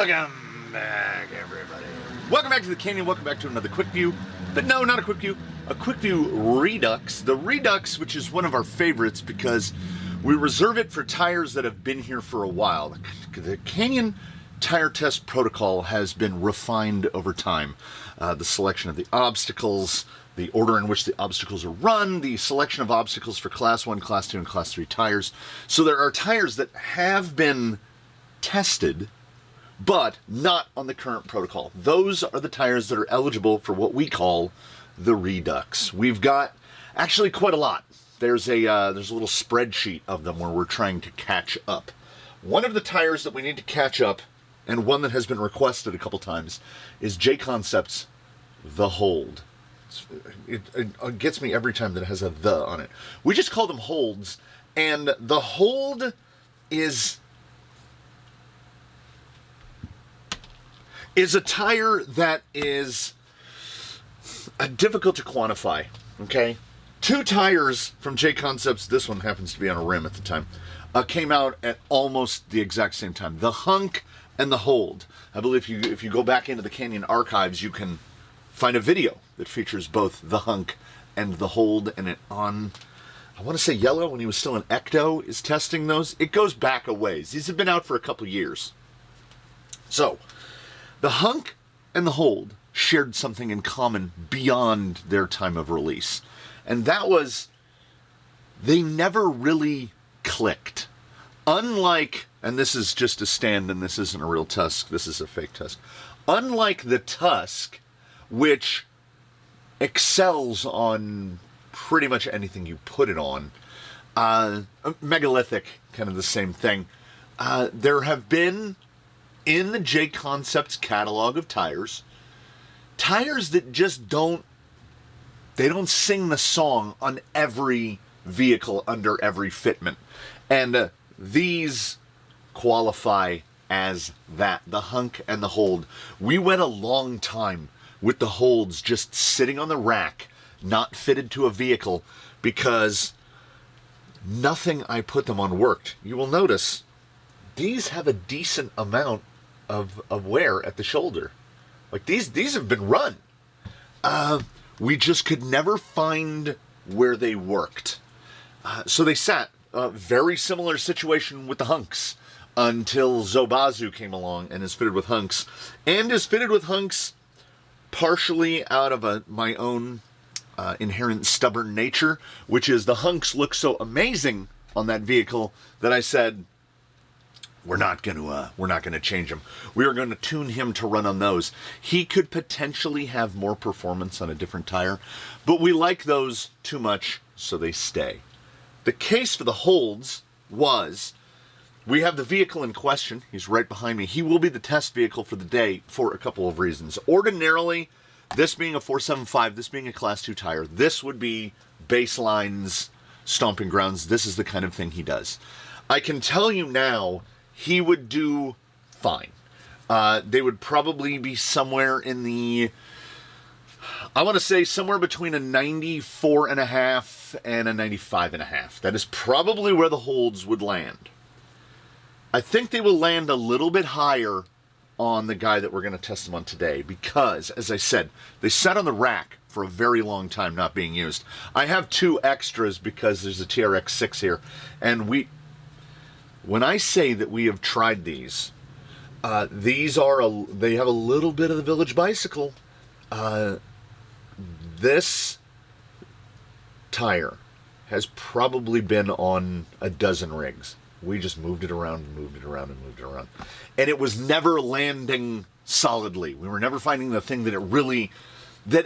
Welcome back, everybody. Welcome back to the Canyon. Welcome back to another Quickview. But no, not a Quickview. A Quickview Redux. The Redux, which is one of our favorites because we reserve it for tires that have been here for a while. The Canyon tire test protocol has been refined over time. The selection of the obstacles, the order in which the obstacles are run, the selection of obstacles for Class 1, Class 2, and Class 3 tires. So there are tires that have been tested, but not on the current protocol. Those are the tires that are eligible for what we call the Redux. We've got actually quite a lot. There's a little spreadsheet of them where we're trying to catch up. One of the tires that we need to catch up, and one that has been requested a couple times, is JConcepts The Hold. It gets me every time that it has a "the" on it. We just call them holds, and the hold is a tire that is difficult to quantify, okay? Two tires from JConcepts, this one happens to be on a rim at the time, came out at almost the exact same time. The hunk and the hold. I believe if you go back into the Canyon archives, you can find a video that features both the hunk and the hold, and it on, I want to say Yellow, when he was still in Ecto, is testing those. It goes back a ways. These have been out for a couple years. So, the hunk and the hold shared something in common beyond their time of release. And that was, they never really clicked. Unlike, and this is just a stand and this isn't a real Tusk, this is a fake Tusk. Unlike the Tusk, which excels on pretty much anything you put it on, megalithic, kind of the same thing. There have been, in the JConcepts catalog of tires that just don't sing the song on every vehicle under every fitment. And these qualify as that, the hunk and the hold. We went a long time with the holds just sitting on the rack, not fitted to a vehicle, because nothing I put them on worked. You will notice these have a decent amount of wear at the shoulder. Like these have been run. We just could never find where they worked. So they sat. Very similar situation with the hunks until Zobazu came along and is fitted with hunks. And is fitted with hunks partially out of my own inherent stubborn nature, which is the hunks look so amazing on that vehicle that I said, we're not going to change him. We are going to tune him to run on those. He could potentially have more performance on a different tire, but we like those too much, so they stay. The case for the holds was, we have the vehicle in question. He's right behind me. He will be the test vehicle for the day for a couple of reasons. Ordinarily, this being a 475, this being a Class 2 tire, this would be Baseline's stomping grounds. This is the kind of thing he does. I can tell you now, he would do fine. They would probably be somewhere in the, I want to say somewhere between a 94.5 and a 95.5. That is probably where the holds would land. I think they will land a little bit higher on the guy that we're going to test them on today because, as I said, they sat on the rack for a very long time not being used. I have two extras because there's a TRX-6 here, and when I say that we have tried these, they have a little bit of the Village Bicycle. This tire has probably been on a dozen rigs. We just moved it around and moved it around and moved it around. And it was never landing solidly. We were never finding the thing that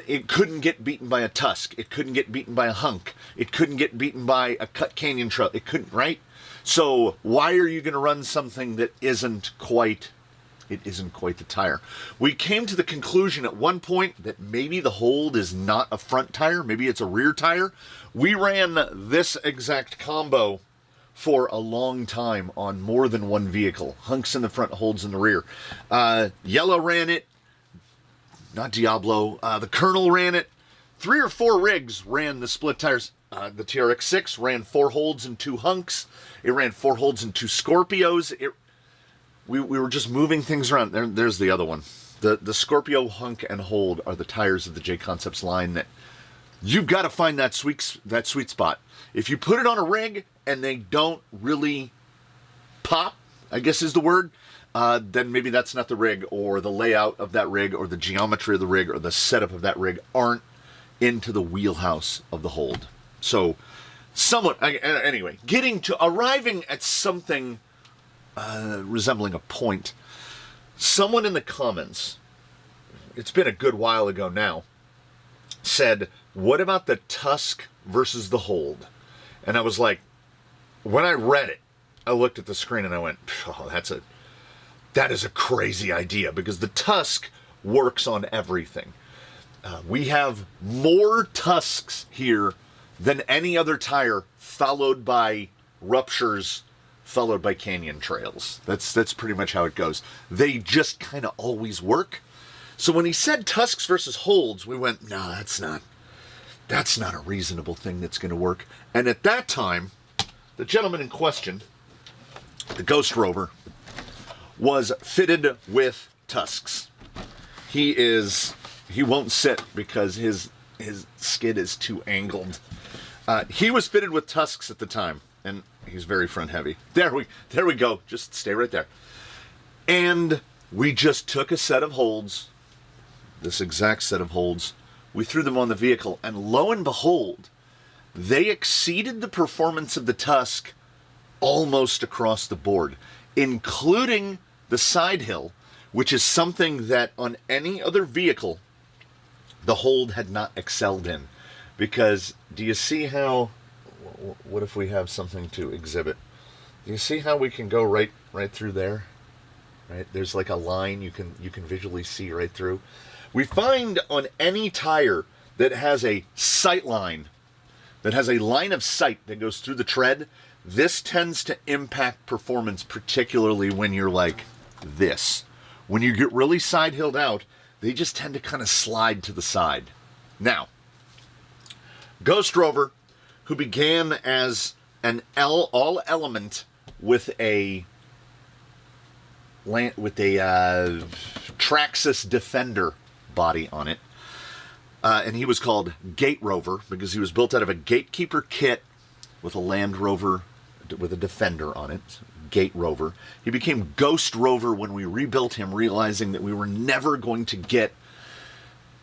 it couldn't get beaten by a Tusk. It couldn't get beaten by a hunk. It couldn't get beaten by a cut canyon trail. It couldn't, right? So why are you going to run something that isn't quite the tire? We came to the conclusion at one point that maybe the hold is not a front tire. Maybe it's a rear tire. We ran this exact combo for a long time on more than one vehicle. Hunks in the front, holds in the rear. Yellow ran it. Not Diablo. The Colonel ran it. 3 or 4 rigs ran the split tires. The TRX-6 ran 4 holds and 2 hunks. It ran 4 holds and 2 Scorpios. we were just moving things around. There's the other one. The Scorpio Hunk and Hold are the tires of the JConcepts line that you've got to find that sweet spot. If you put it on a rig and they don't really pop, I guess is the word, then maybe that's not the rig, or the layout of that rig, or the geometry of the rig, or the setup of that rig aren't into the wheelhouse of the Hold. So, anyway, arriving at something resembling a point. Someone in the comments, it's been a good while ago now, said, what about the Tusk versus the Hold? And I was like, when I read it, I looked at the screen and I went, oh, that is a crazy idea, because the Tusk works on everything. We have more Tusks here than any other tire, followed by ruptures, followed by canyon trails. That's pretty much how it goes. They just kind of always work. So when he said Tusks versus Holds, we went, no, that's not a reasonable thing that's going to work. And at that time, the gentleman in question, the Ghost Rover, was fitted with Tusks. He won't sit because his skid is too angled. He was fitted with Tusks at the time, and he's very front heavy. There we go. Just stay right there. And we just took a set of Holds, this exact set of Holds. We threw them on the vehicle, and lo and behold, they exceeded the performance of the Tusk almost across the board, including the side hill, which is something that on any other vehicle the Hold had not excelled in. Because do you see how, what if we have something to exhibit? Do you see how we can go right through there? Right? There's like a line you can visually see right through. We find on any tire that has a sight line, that has a line of sight that goes through the tread, this tends to impact performance, particularly when you're like this. When you get really side-hilled out, they just tend to kind of slide to the side. Now, Ghost Rover, who began as an all-element with a Traxxas Defender body on it, and he was called Gate Rover because he was built out of a Gatekeeper kit with a Land Rover with a Defender on it. Gate Rover. He became Ghost Rover when we rebuilt him, realizing that we were never going to get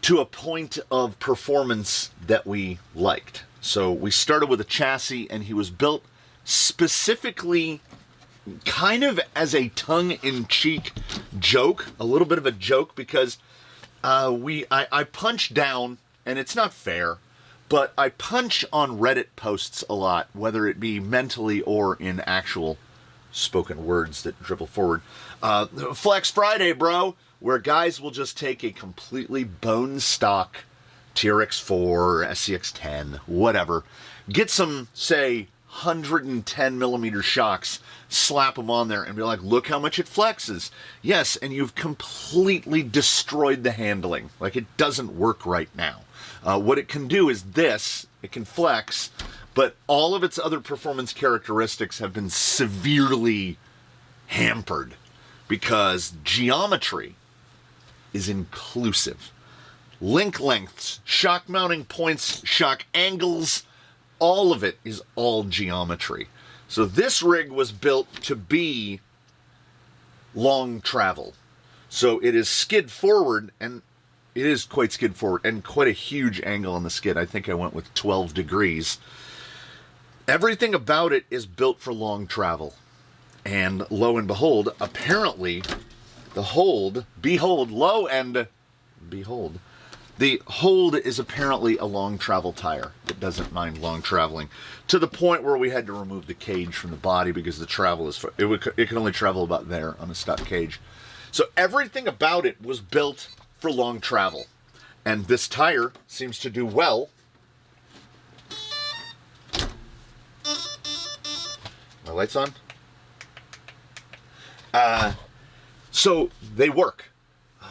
to a point of performance that we liked. So we started with a chassis, and he was built specifically kind of as a tongue-in-cheek joke, a little bit of a joke, because I punch down, and it's not fair, but I punch on Reddit posts a lot, whether it be mentally or in actual spoken words that dribble forward. Flex Friday, bro, where guys will just take a completely bone stock TRX4, SCX10, whatever, get some, say, 110 millimeter shocks, slap them on there, and be like, look how much it flexes. Yes, and you've completely destroyed the handling. Like, it doesn't work right now. What it can do is this, it can flex, but all of its other performance characteristics have been severely hampered because geometry is inclusive. Link lengths, shock mounting points, shock angles, all of it is all geometry. So this rig was built to be long travel. So it is skid forward, and it is quite skid forward, and quite a huge angle on the skid. I think I went with 12 degrees. Everything about it is built for long travel. And lo and behold, apparently, the Hold, behold, lo and behold, the Hold is apparently a long travel tire that doesn't mind long traveling, to the point where we had to remove the cage from the body because the travel is, it can only travel about there on a stock cage. So everything about it was built for long travel. And this tire seems to do well. My light's on? So they work.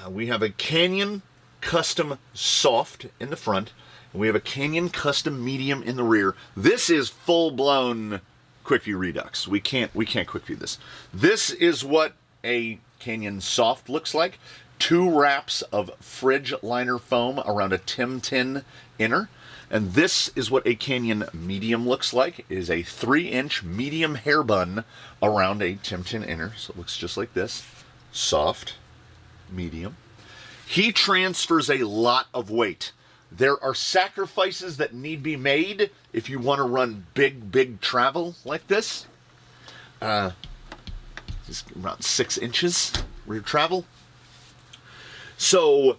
We have a Canyon Custom Soft in the front, and we have a Canyon Custom Medium in the rear. This is full-blown Quickview Redux. We can't Quickview this. This is what a Canyon Soft looks like. 2 wraps of fridge liner foam around a Tim Tin inner. And this is what a Canyon Medium looks like. It is a 3-inch medium hair bun around a Tim Tin inner. So it looks just like this. Soft, medium. He transfers a lot of weight. There are sacrifices that need to be made if you want to run big travel like this. Just around 6 inches rear travel. So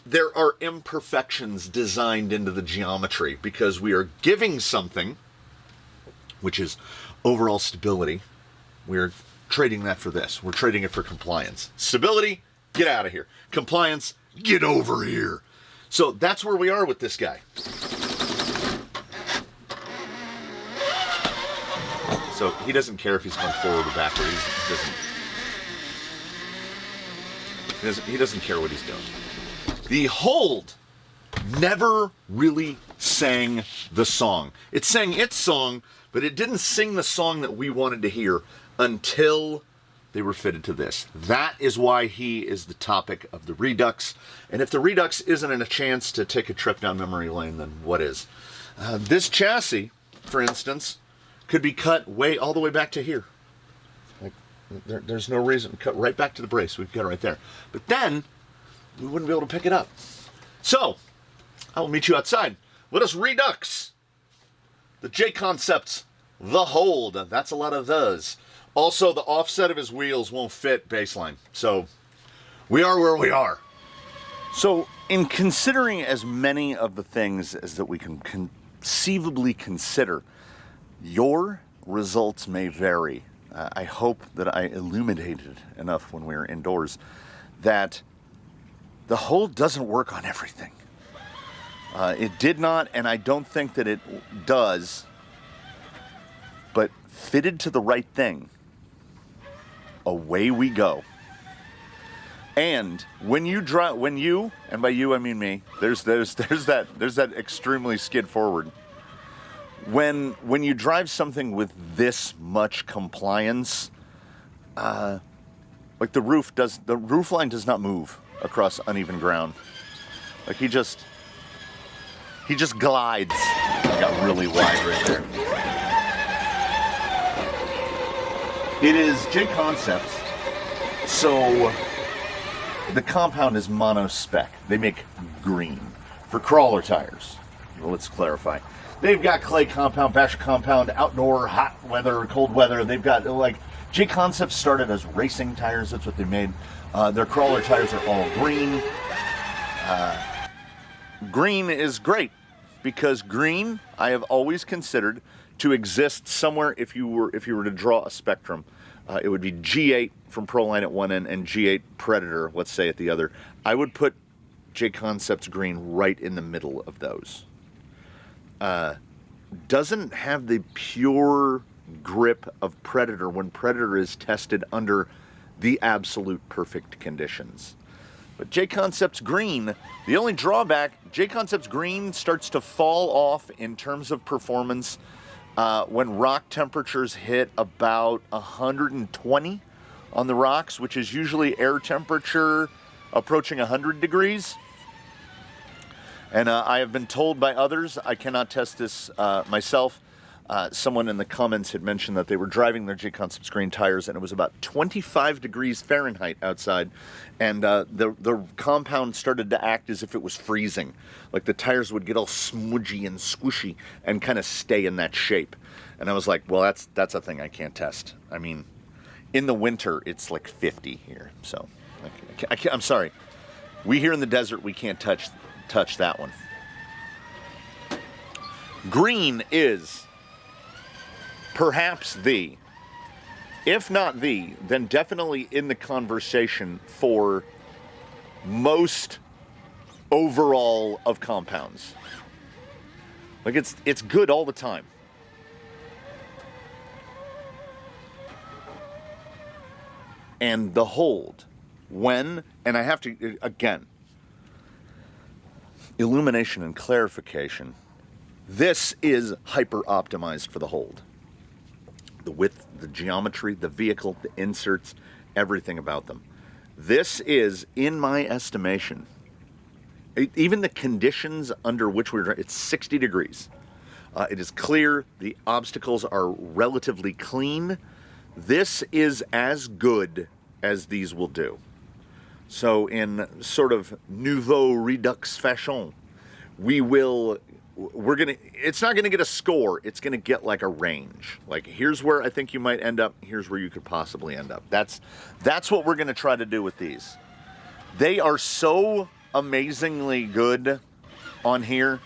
there are imperfections designed into the geometry because we are giving something, which is overall stability. We're trading that for this. We're trading it for compliance. Stability, get out of here. Compliance, get over here. So that's where we are with this guy. So he doesn't care if he's going forward or backward. He doesn't care what he's doing. The Hold never really sang the song. It sang its song, but it didn't sing the song that we wanted to hear until they were fitted to this. That is why he is the topic of the Redux. And if the Redux isn't a chance to take a trip down memory lane, then what is? This chassis, for instance, could be cut all the way back to here. Like, there's no reason. Cut right back to the brace. We've got it right there. But then, we wouldn't be able to pick it up. So, I will meet you outside. Let us redux the JConcepts The Hold. That's a lot of those. Also, the offset of his wheels won't fit baseline. So, we are where we are. So, in considering as many of the things as that we can conceivably consider, your results may vary. I hope that I illuminated enough when we were indoors that the Hold doesn't work on everything. It did not, and I don't think that it does, but fitted to the right thing, away we go. And when you drive, and by you I mean me, there's that extremely skid forward. When you drive something with this much compliance, like the roof line does not move across uneven ground. Like he just glides. It got really wide right there. It is JConcepts, so the compound is mono-spec. They make green for crawler tires. Well, let's clarify. They've got clay compound, basher compound, outdoor, hot weather, cold weather. They've got, like, JConcepts started as racing tires. That's what they made. Their crawler tires are all green. Green is great because green I have always considered to exist somewhere. If you were to draw a spectrum, it would be G8 from Proline at one end and G8 Predator, let's say, at the other. I would put JConcepts green right in the middle of those. Doesn't have the pure grip of Predator when Predator is tested under the absolute perfect conditions. But JConcepts green, the only drawback, JConcepts green starts to fall off in terms of performance when rock temperatures hit about 120 on the rocks, which is usually air temperature approaching 100 degrees. And I have been told by others, I cannot test this myself. Someone in the comments had mentioned that they were driving their JConcepts green tires and it was about 25 degrees Fahrenheit outside. And the compound started to act as if it was freezing. Like the tires would get all smudgy and squishy and kind of stay in that shape. And I was like, well, that's a thing I can't test. I mean, in the winter, it's like 50 here. So I'm sorry. We here in the desert, we can't touch that one. Green is perhaps if not then definitely in the conversation for most overall of compounds. Like it's good all the time. And the Hold, and I have to, again, illumination and clarification, this is hyper-optimized for the Hold. The width, the geometry, the vehicle, the inserts, everything about them. This is, in my estimation, even the conditions under which it's 60 degrees. It is clear. The obstacles are relatively clean. This is as good as these will do. So in sort of nouveau redux fashion, it's not gonna get a score, it's gonna get like a range. Like, here's where I think you might end up, here's where you could possibly end up. That's what we're gonna try to do with these. They are so amazingly good on here.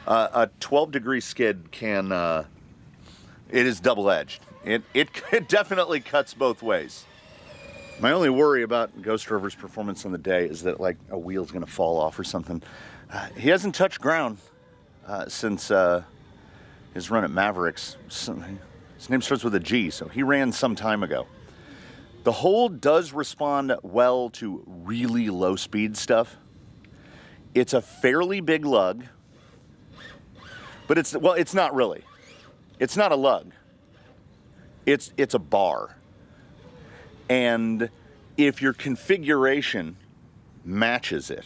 A 12-degree skid can, it is double-edged. It definitely cuts both ways. My only worry about Ghost Rover's performance on the day is that, like, a wheel's gonna fall off or something. He hasn't touched ground since his run at Mavericks. His name starts with a G, so he ran some time ago. The Hold does respond well to really low-speed stuff. It's a fairly big lug, but it's not really. It's not a lug. It's a bar. And if your configuration matches it,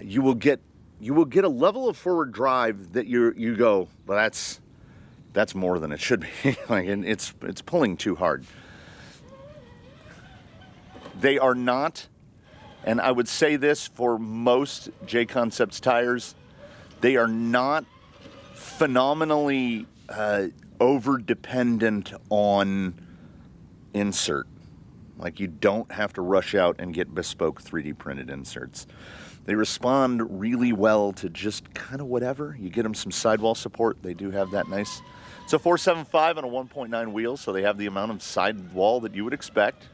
you will get a level of forward drive that you go, well, that's more than it should be. Like, and it's pulling too hard. They are not, and I would say this for most JConcepts tires, they are not phenomenally over-dependent on insert. Like, you don't have to rush out and get bespoke 3D printed inserts. They respond really well to just kind of whatever. You get them some sidewall support. They do have that nice. It's a 475 on a 1.9 wheel, so they have the amount of sidewall that you would expect.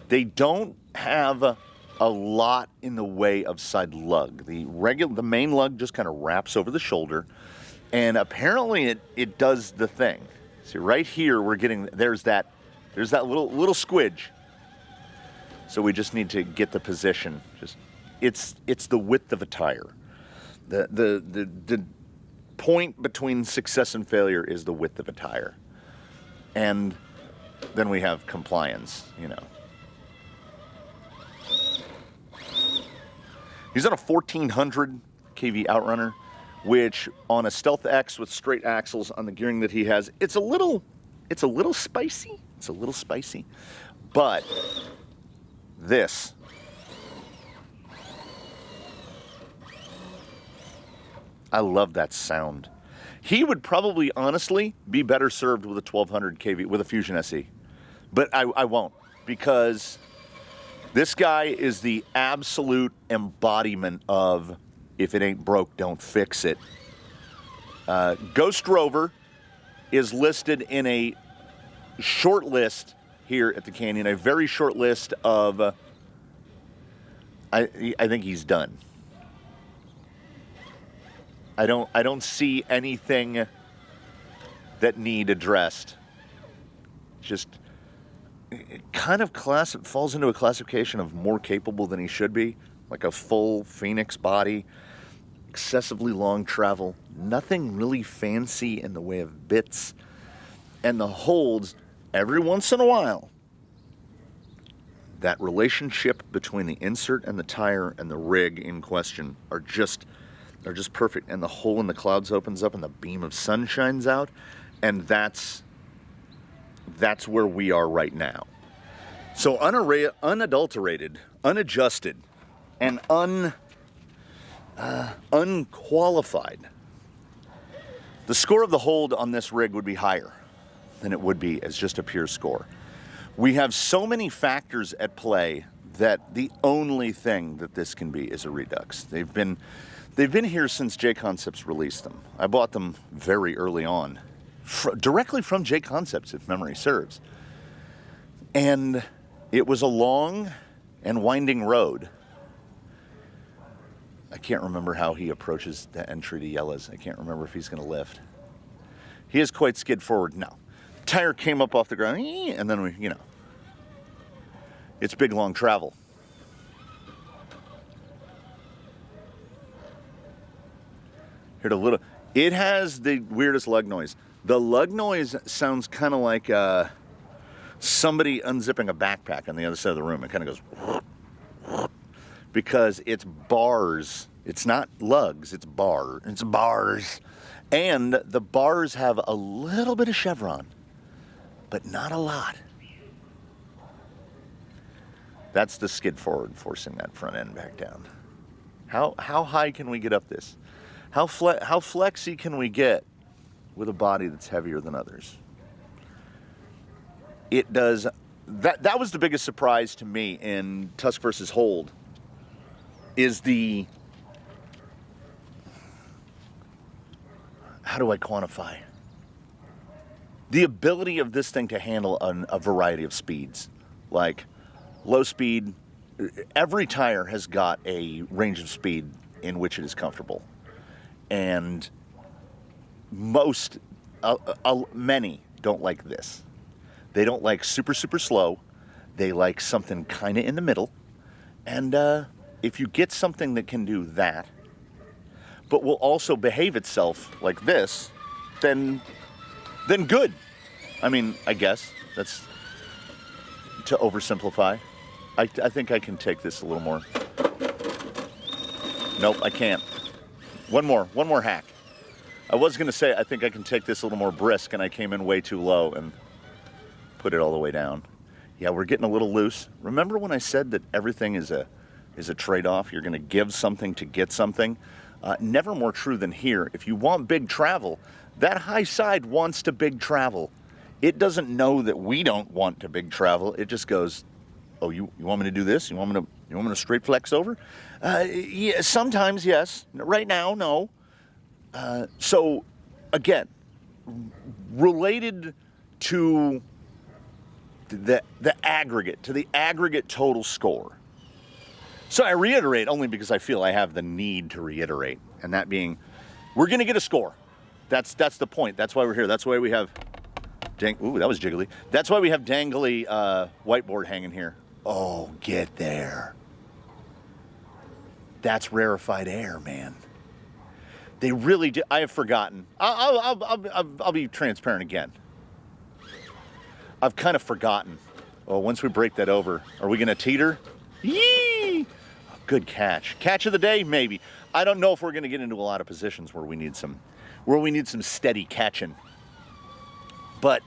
They don't have a lot in the way of side lug. The main lug just kind of wraps over the shoulder, and apparently it does the thing. See, right here we're getting, there's that little squidge. So we just need to get the position. It's the width of a tire. The point between success and failure is the width of a tire. And then we have compliance, you know. He's on a 1400 kV Outrunner, which on a Stealth X with straight axles on the gearing that he has, it's a little spicy. It's a little spicy. But this, I love that sound. He would probably honestly be better served with a 1200 kV with a Fusion SE. But I won't, because this guy is the absolute embodiment of, if it ain't broke, don't fix it. Ghost Rover is listed in a short list here at the Canyon, a very short list of, I think he's done. I don't see anything that need addressed. Just, it kind of falls into a classification of more capable than he should be, like a full Phoenix body, excessively long travel, nothing really fancy in the way of bits, and the holds every once in a while. That relationship between the insert and the tire and the rig in question are just perfect, and the hole in the clouds opens up and the beam of sun shines out, and that's where we are right now. So unadulterated, unadjusted, and unqualified, the score of the Hold on this rig would be higher than it would be as just a pure score. We have so many factors at play that the only thing that this can be is a Redux. They've been here since JConcepts released them. I bought them very early on, directly from JConcepts, if memory serves. And it was a long and winding road. I can't remember how he approaches the entry to Yella's. I can't remember if he's going to lift. He is quite skid forward now. Tire came up off the ground, and then it's big, long travel. Heard a little. It has the weirdest lug noise. The lug noise sounds kind of like somebody unzipping a backpack on the other side of the room. It kind of goes because it's bars. It's not lugs. It's bars. And the bars have a little bit of chevron, but not a lot. That's the skid forward forcing that front end back down. How high can we get up this? How flexy can we get with a body that's heavier than others? It does. That was the biggest surprise to me in Tusk versus Hold. Is the, how do I quantify? The ability of this thing to handle a variety of speeds. Like low speed, every tire has got a range of speed in which it is comfortable. And many don't like this. They don't like super, super slow. They like something kind of in the middle. And if you get something that can do that, but will also behave itself like this, then good. I mean, I guess that's to oversimplify. I think I can take this a little more. Nope, I can't. One more hack. I was going to say I think I can take this a little more brisk, and I came in way too low and put it all the way down. Yeah, we're getting a little loose. Remember when I said that everything is a trade-off? You're going to give something to get something. Never more true than here. If you want big travel, that high side wants to big travel. It doesn't know that we don't want to big travel. It just goes, oh, you want me to do this? You want me to straight flex over? Yeah, sometimes yes. Right now, no. So again, related to the aggregate total score. So I reiterate only because I feel I have the need to reiterate, and that being, we're going to get a score. That's the point. That's why we're here. That's why we have ooh, that was jiggly. That's why we have dangly whiteboard hanging here. Oh, get there. That's rarefied air, man. They really do. I have forgotten. I'll be transparent again. I've kind of forgotten. Oh, once we break that over, are we going to teeter? Yee! Good catch. Catch of the day, maybe. I don't know if we're going to get into a lot of positions where we need some steady catching. But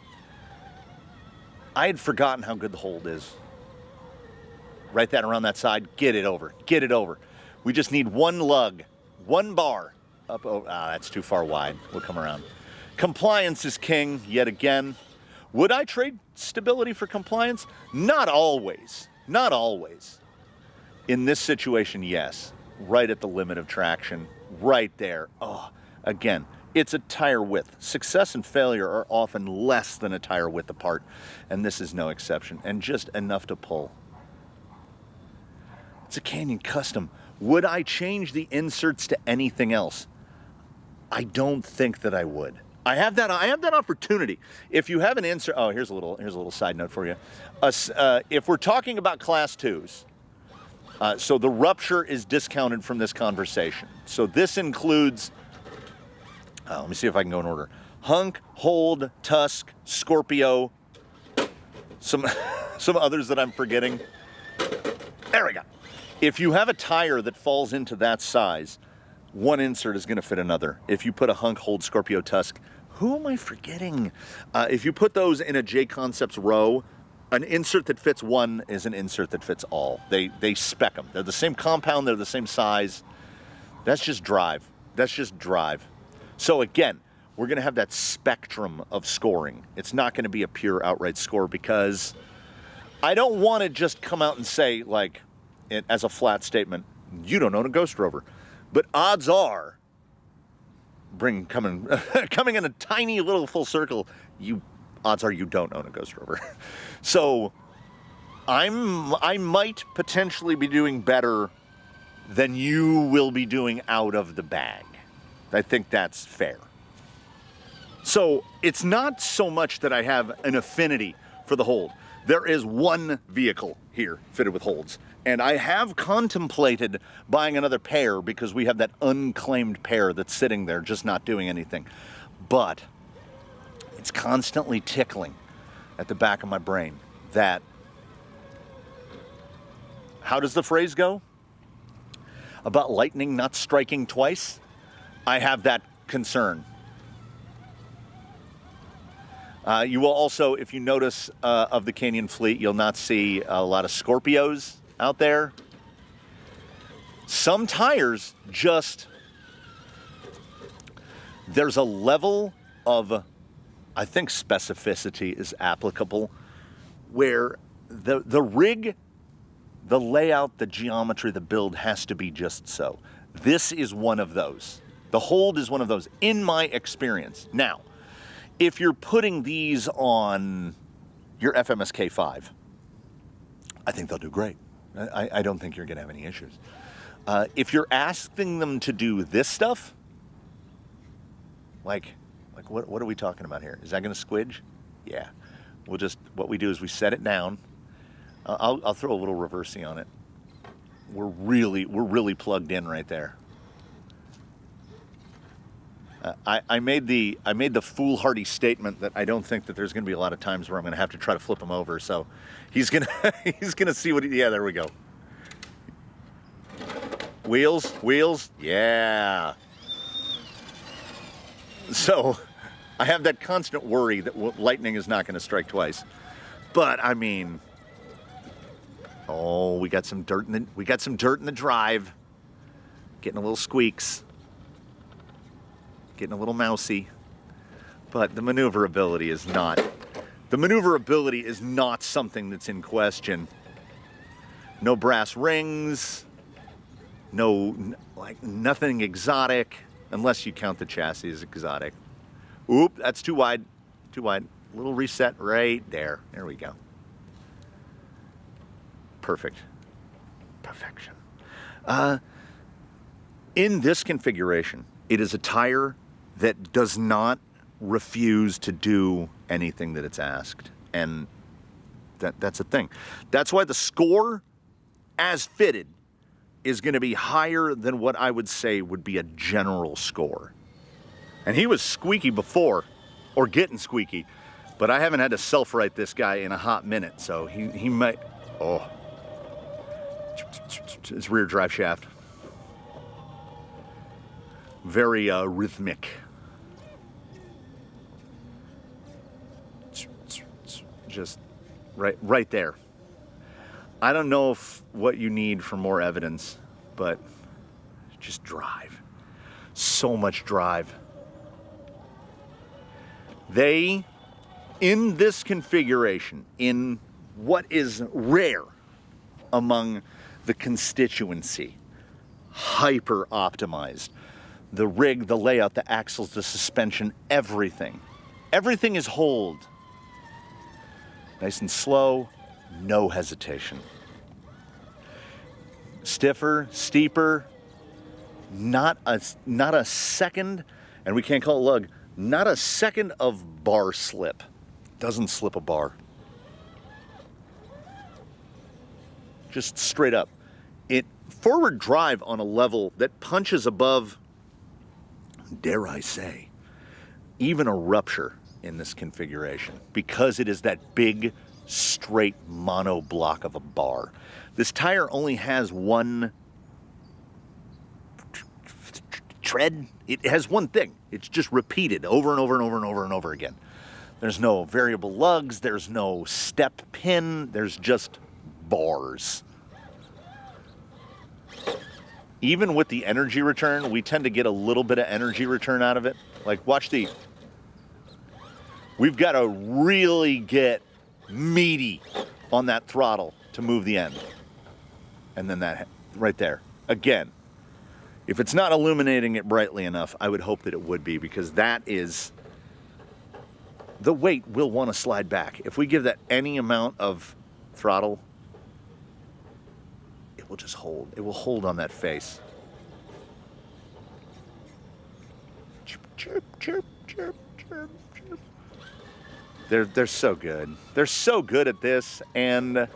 I had forgotten how good the hold is. Right that around that side. Get it over. Get it over. We just need one lug, one bar. Up. Oh, that's too far wide. We'll come around. Compliance is king yet again. Would I trade stability for compliance? Not always. Not always. In this situation, yes. Right at the limit of traction. Right there. Oh, again, it's a tire width. Success and failure are often less than a tire width apart, and this is no exception, and just enough to pull. It's a Canyon Custom. Would I change the inserts to anything else? I don't think that I would. I have that opportunity. If you have an insert, oh, here's a little side note for you. If we're talking about class 2s, so the rupture is discounted from this conversation. So this includes, let me see if I can go in order. Hunk, Hold, Tusk, Scorpio, some others that I'm forgetting. There we go. If you have a tire that falls into that size, one insert is going to fit another. If you put a Hunk, Hold, Scorpio, Tusk, who am I forgetting? If you put those in a JConcepts row, an insert that fits one is an insert that fits all. They spec them. They're the same compound. They're the same size. That's just drive. That's just drive. So again, we're going to have that spectrum of scoring. It's not going to be a pure outright score because I don't want to just come out and say, like, it as a flat statement, you don't own a Ghost Rover. But odds are, coming in a tiny little full circle, odds are you don't own a Ghost Rover. So I might potentially be doing better than you will be doing out of the bag. I think that's fair. So it's not so much that I have an affinity for the Hold. There is one vehicle here fitted with holds. And I have contemplated buying another pair because we have that unclaimed pair that's sitting there just not doing anything. But it's constantly tickling at the back of my brain that, how does the phrase go? About lightning not striking twice? I have that concern. You will also, if you notice of the Canyon fleet, you'll not see a lot of Scorpios out there. Some tires just, there's a level of, I think specificity is applicable, where the rig, the layout, the geometry, the build has to be just so. This is one of those. The Hold is one of those, in my experience. Now, if you're putting these on your FMSK 5, I think they'll do great. I don't think you're going to have any issues. If you're asking them to do this stuff, like what are we talking about here? Is that going to squidge? Yeah. We'll just, what we do is we set it down. I'll throw a little reversey on it. We're really plugged in right there. I made the foolhardy statement that I don't think that there's going to be a lot of times where I'm going to have to try to flip him over. So he's gonna see what. Yeah, there we go. Wheels, yeah. So I have that constant worry that lightning is not going to strike twice. But I mean, oh, we got some dirt in the drive. Getting a little squeaks. Getting a little mousy. But the maneuverability is not. The maneuverability is not something that's in question. No brass rings. No, like nothing exotic, unless you count the chassis as exotic. Oop, that's too wide. Too wide. Little reset right there. There we go. Perfect. Perfection. In this configuration, it is a tire that does not refuse to do anything that it's asked. And that's a thing. That's why the score, as fitted, is going to be higher than what I would say would be a general score. And he was squeaky before, or getting squeaky, but I haven't had to self-write this guy in a hot minute, so he might, oh. His rear drive shaft. Very rhythmic. Just right there. I don't know what you need for more evidence, but just drive. So much drive. They, in this configuration, in what is rare among the constituency, hyper optimized. The rig, the layout, the axles, the suspension, everything. Everything is Hold. Nice and slow, no hesitation. Stiffer, steeper, not a second, and we can't call it lug, not a second of bar slip. Doesn't slip a bar. Just straight up. It forward drive on a level that punches above, dare I say, even a rupture in this configuration, because it is that big, straight mono block of a bar. This tire only has one tread. It has one thing. It's just repeated over and over and over and over and over again. There's no variable lugs. There's no step pin. There's just bars. Even with the energy return, we tend to get a little bit of energy return out of it. Like, watch the... We've got to really get meaty on that throttle to move the end. And then that right there. Again, if it's not illuminating it brightly enough, I would hope that it would be, because that is... The weight will want to slide back. If we give that any amount of throttle, it will just hold. It will hold on that face. Chirp, chirp, chirp, chirp, chirp, chirp. They're so good. They're so good at this, and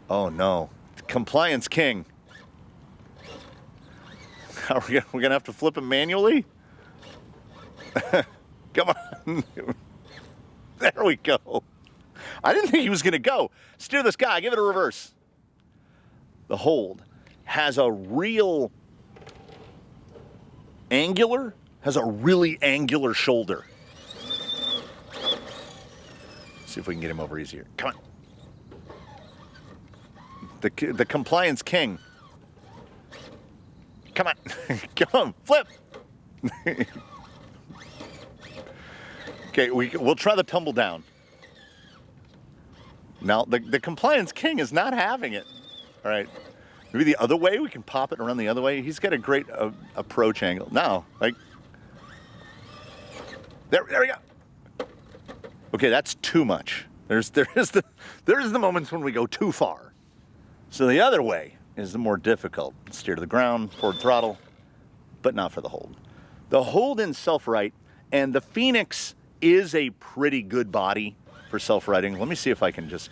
oh no, compliance king. Are we're gonna have to flip him manually? Come on. There we go. I didn't think he was going to go. Steer this guy. Give it a reverse. The Hold has a real angular, has a really angular shoulder. See if we can get him over easier. Come on. The compliance king. Come on. Come on. Flip. Okay, we'll try the tumble down. Now, the compliance king is not having it. All right. Maybe the other way. We can pop it around the other way. He's got a great approach angle. Now, like, there we go. Okay, that's too much. There is the moments when we go too far. So the other way is the more difficult. Steer to the ground, forward throttle, but not for the Hold. The Hold in self-right, and the Phoenix is a pretty good body for self-righting. Let me see if I can just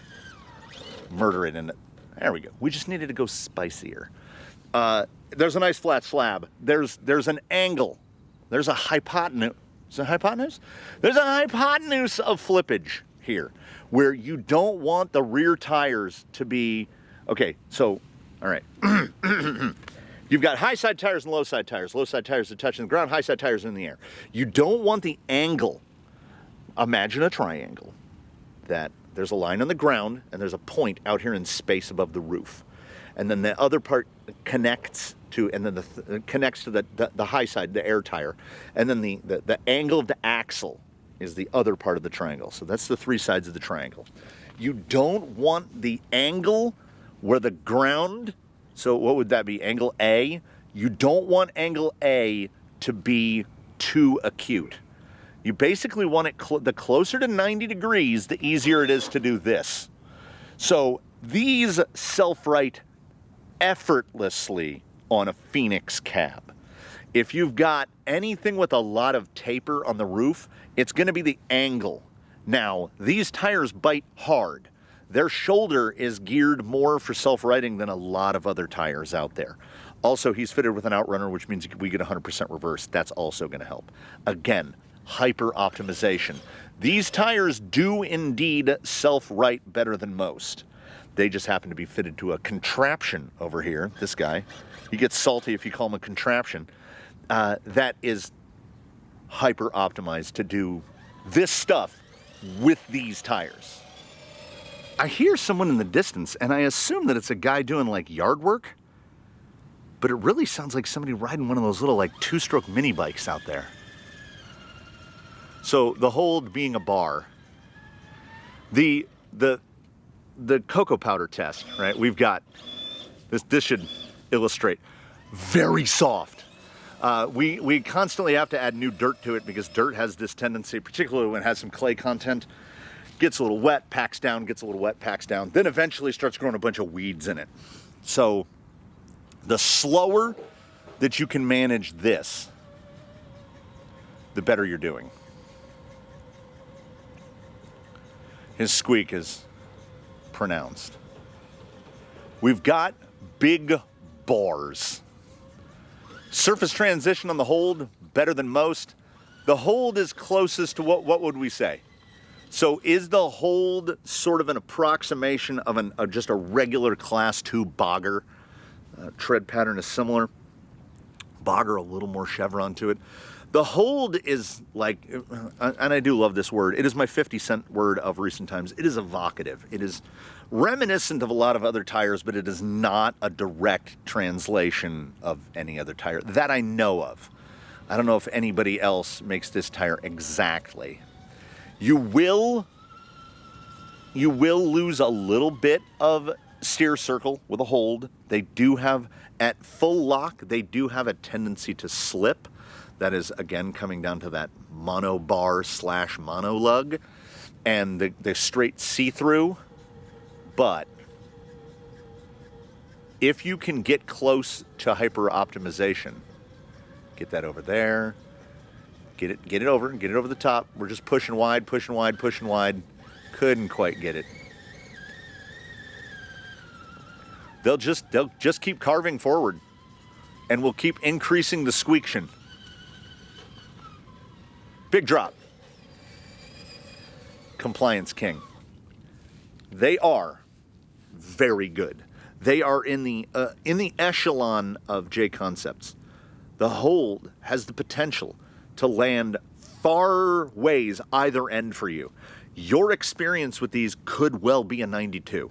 murder it in it. There we go. We just needed to go spicier. There's a nice flat slab. There's an angle. There's a hypotenuse. Is it a hypotenuse? There's a hypotenuse of flippage here where you don't want the rear tires to be... Okay, so, all right. You've got high side tires and low side tires. Low side tires are touching the ground, high side tires are in the air. You don't want the angle. Imagine a triangle that there's a line on the ground and there's a point out here in space above the roof. And then the other part connects to, and then connects to the high side, the air tire. And then the angle of the axle is the other part of the triangle. So that's the three sides of the triangle. You don't want the angle where the ground, so what would that be, angle A? You don't want angle A to be too acute. You basically want it, the closer to 90 degrees, the easier it is to do this. So these self-right effortlessly on a Phoenix cab. If you've got anything with a lot of taper on the roof, it's going to be the angle. Now, these tires bite hard. Their shoulder is geared more for self-righting than a lot of other tires out there. Also, he's fitted with an outrunner, which means we get 100% reverse. That's also going to help. Again, hyper optimization. These tires do indeed self-right better than most. They just happen to be fitted to a contraption over here. This guy, he gets salty if you call him a contraption. That is hyper optimized to do this stuff with these tires. I hear someone in the distance, and I assume that it's a guy doing like yard work, but it really sounds like somebody riding one of those little like two-stroke mini bikes out there. So the Hold being a bar, the cocoa powder test, right? We've got this should illustrate very soft. We constantly have to add new dirt to it because dirt has this tendency, particularly when it has some clay content, gets a little wet, packs down, gets a little wet, packs down, then eventually starts growing a bunch of weeds in it. So the slower that you can manage this, the better you're doing. His squeak is pronounced. We've got big bars. Surface transition on the Hold, better than most. The Hold is closest to what would we say? So is the Hold sort of an approximation of just a regular class 2 bogger? Tread pattern is similar. Bogger, a little more chevron to it. The Hold is like, and I do love this word, it is my 50-cent word of recent times. It is evocative. It is reminiscent of a lot of other tires, but it is not a direct translation of any other tire that I know of. I don't know if anybody else makes this tire exactly. You will lose a little bit of steer circle with a Hold. They do have, at full lock, they do have a tendency to slip. That is, again, coming down to that mono bar / mono lug and the straight see-through. But if you can get close to hyper optimization, get that over there, get it over the top. We're just pushing wide. Couldn't quite get it. They'll just keep carving forward, and we'll keep increasing the squeaction. Big drop. Compliance king. they are very good. They are in the echelon of JConcepts. The Hold has the potential to land far ways either end for you. Your experience with these could well be a 92.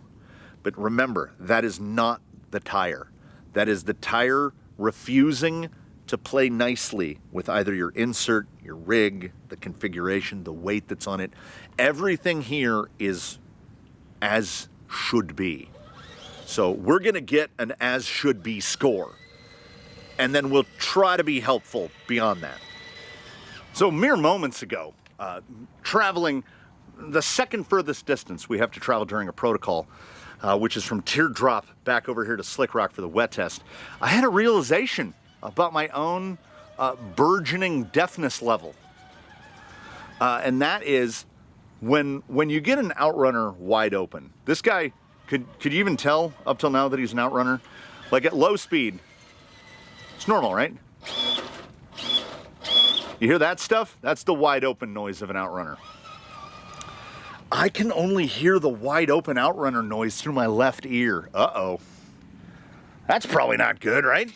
But remember, that is not the tire. That is the tire refusing to play nicely with either your insert, your rig, the configuration, the weight that's on it. Everything here is as should be. So we're going to get an as should be score. And then we'll try to be helpful beyond that. So mere moments ago, traveling the second furthest distance we have to travel during a protocol, which is from Teardrop back over here to Slick Rock for the wet test, I had a realization about my own burgeoning deafness level. And that is when you get an outrunner wide open. This guy, could you even tell up till now that he's an outrunner? Like at low speed, it's normal, right? You hear that stuff? That's the wide open noise of an outrunner. I can only hear the wide open outrunner noise through my left ear. Uh-oh. That's probably not good, right?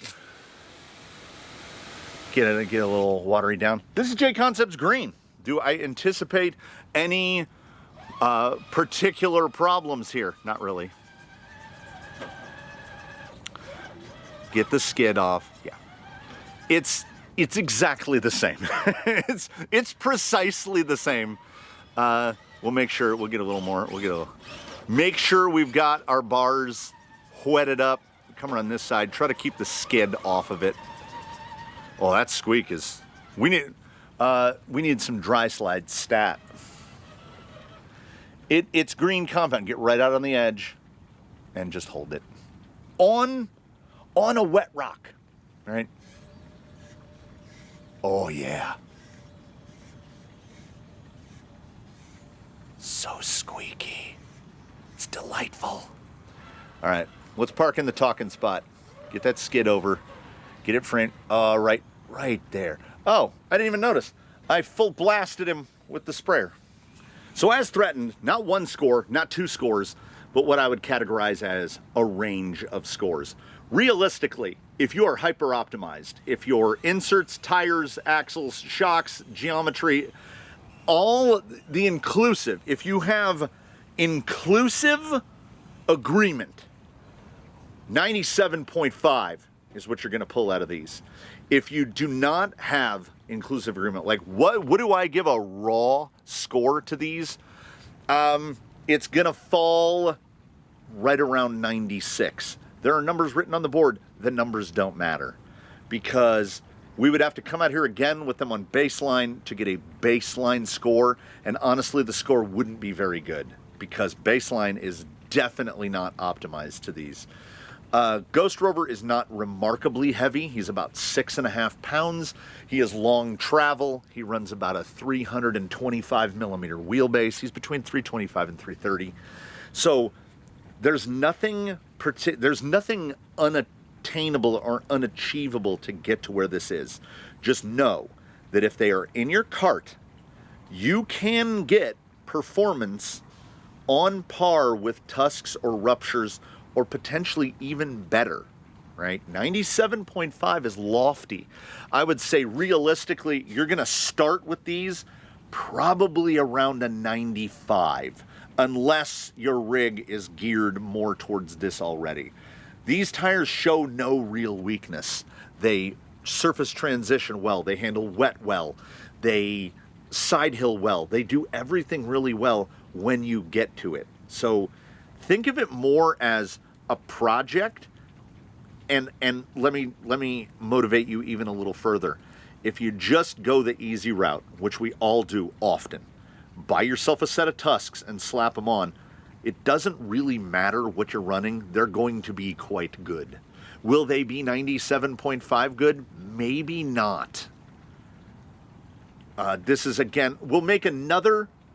Get a little watery down. This is JConcepts Green. Do I anticipate any particular problems here? Not really. Get the skid off. Yeah. It's exactly the same. it's precisely the same. We'll make sure we'll get a little more. Make sure we've got our bars wetted up. Come around this side. Try to keep the skid off of it. Oh, that squeak is. We need some dry slide stat. It's green compound. Get right out on the edge, and just hold it on a wet rock, right? Oh yeah. So squeaky. It's delightful. All right, let's park in the talking spot. Get that skid over. Get it framed. Right there. Oh, I didn't even notice. I full blasted him with the sprayer. So as threatened, not one score, not two scores, but what I would categorize as a range of scores. Realistically, if you are hyper optimized, if your inserts, tires, axles, shocks, geometry, all the inclusive, if you have inclusive agreement, 97.5 is what you're going to pull out of these. If you do not have inclusive agreement, like what do I give a raw score to these? It's going to fall right around 96. There are numbers written on the board. The numbers don't matter because we would have to come out here again with them on baseline to get a baseline score. And honestly, the score wouldn't be very good because baseline is definitely not optimized to these. Ghost Rover is not remarkably heavy. He's about 6.5 pounds. He has long travel. He runs about a 325 millimeter wheelbase. He's between 325 and 330. So there's nothing unattainable or unachievable to get to where this is. Just know that if they are in your cart, you can get performance on par with Tusks or Ruptures or potentially even better, right? 97.5 is lofty. I would say realistically, you're going to start with these probably around a 95, unless your rig is geared more towards this already. These tires show no real weakness. They surface transition well. They handle wet well. They side hill well. They do everything really well when you get to it. So think of it more as a project, and let me motivate you even a little further. If you just go the easy route, which we all do often, buy yourself a set of Tusks and slap them on, it doesn't really matter what you're running. They're going to be quite good. Will they be 97.5 good? Maybe not. This is, again,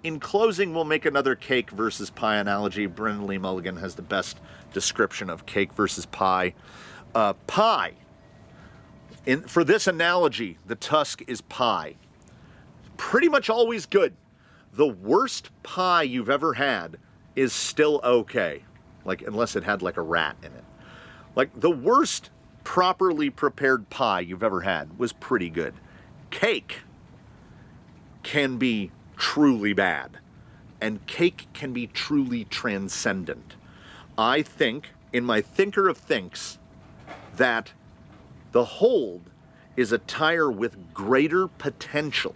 in closing, we'll make another cake versus pie analogy. Brendan Lee Mulligan has the best description of cake versus pie. Pie. For this analogy, the Tusk is pie. Pretty much always good. The worst pie you've ever had is still okay. Like, unless it had like a rat in it. Like, the worst properly prepared pie you've ever had was pretty good. Cake can be truly bad. And cake can be truly transcendent. I think, in my thinker of thinks, that the Hold is a tire with greater potential.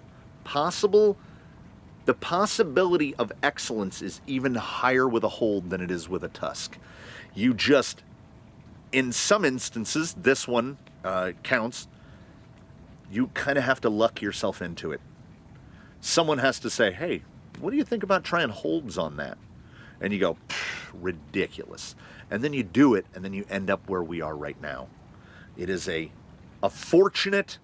The possibility of excellence is even higher with a Hold than it is with a Tusk. You just, in some instances, this one counts, you kind of have to luck yourself into it. Someone has to say, hey, what do you think about trying Holds on that? And you go, ridiculous. And then you do it, and then you end up where we are right now. It is a fortunate,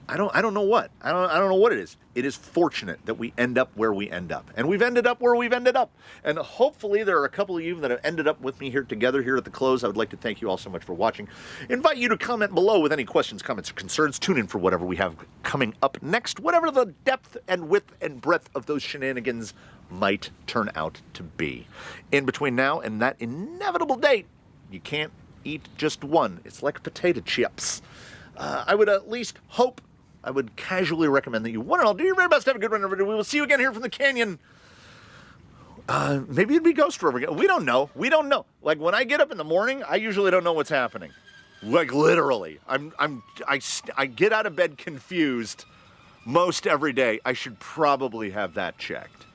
I don't know what. I don't know what it is. It is fortunate that we end up where we end up. And we've ended up where we've ended up. And hopefully there are a couple of you that have ended up with me here together here at the close. I would like to thank you all so much for watching. Invite you to comment below with any questions, comments, or concerns. Tune in for whatever we have coming up next, whatever the depth and width and breadth of those shenanigans might turn out to be. In between now and that inevitable date, you can't eat just one. It's like potato chips. I would at least hope, I would casually recommend that you, one and all, do your very best. Have a good one, everybody. We will see you again here from the canyon. Maybe it'd be Ghost Rover again. We don't know. We don't know. Like, when I get up in the morning, I usually don't know what's happening. Like, literally. I get out of bed confused most every day. I should probably have that checked.